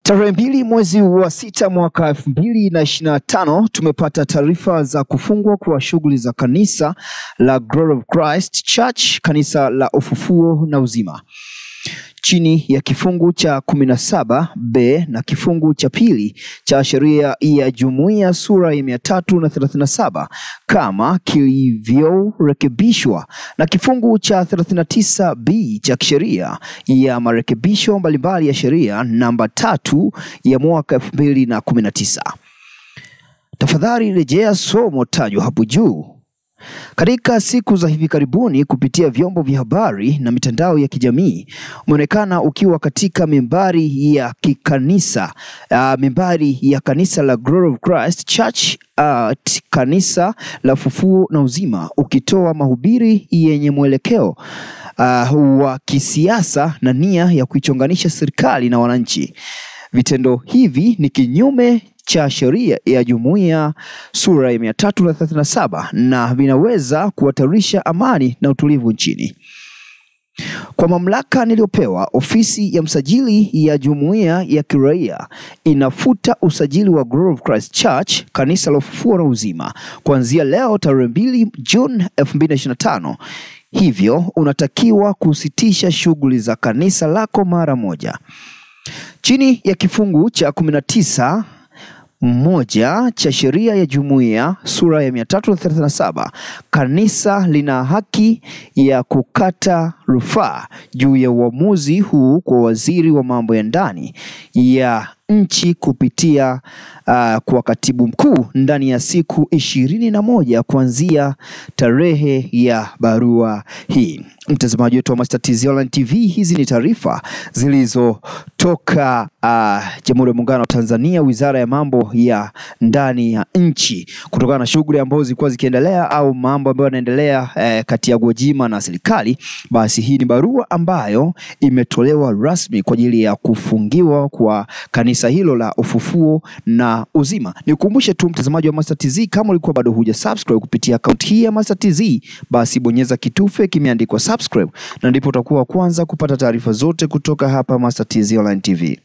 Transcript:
Tarehe 2 mwezi wa 6 mwaka 2025 tumepata taarifa za kufungwa kwa shughuli za kanisa la Glory of Christ Church, kanisa la ufufuo na uzima, chini ya kifungu cha 17b na kifungu cha pili cha sheria ya jumuiya sura ya 337 kama kilivyorekebishwa na kifungu cha 39b cha sheria ya marekebisho mbalimbali ya sheria namba 3 ya mwaka 2019. Tafadhali rejea somo tajwa hapo juu. Katika siku za hivi karibuni, kupitia vyombo vya habari na mitandao ya kijamii, umeonekana ukiwa katika mimbari ya kikanisa, mimbari ya kanisa la Glory of Christ Church, kanisa la ufufuo na uzima, ukitoa mahubiri yenye mwelekeo wa kisiasa na nia ya kuichonganisha serikali na wananchi. Vitendo hivi ni kinyume cha sheria ya jumuiya sura ya 337 na vinaweza kuhatarisha amani na utulivu nchini. Kwa mamlaka niliyopewa, ofisi ya msajili ya jumuiya ya kiraia inafuta usajili wa Glory of Christ Church, kanisa la ufufuo na uzima, kuanzia leo tarehe 2 Juni 2025. Hivyo unatakiwa kusitisha shughuli za kanisa lako mara moja. Chini ya kifungu cha 19 moja cha sheria ya jumuiya sura ya 337, kanisa lina haki ya kukata rufaa juu ya uamuzi huu kwa waziri wa mambo ya ndani ya nchi kupitia kwa katibu mkuu ndani ya siku 21 kuanzia tarehe ya barua hii. Mtazamaji wetu wa Master TZ Online TV, hizi ni taarifa zilizotoka Jamhuri ya Muungano wa Tanzania, Wizara ya Mambo ya Ndani ya nchi, kutokana na shughuli ambazo zilikuwa zikiendelea au mambo ambayo yanaendelea kati ya Gwajima na serikali. Basi hii ni barua ambayo imetolewa rasmi kwa ajili ya kufungiwa kwa kanisa hilo la ufufuo na uzima. Nikukumbushe tu mtazamaji wa Master TZ, kama ulikuwa bado huja subscribe kupitia account hii ya Master TZ, basi bonyeza kitufe kimeandikwa subscribe na ndipo utakuwa kwanza kupata taarifa zote kutoka hapa Master TZ Online TV.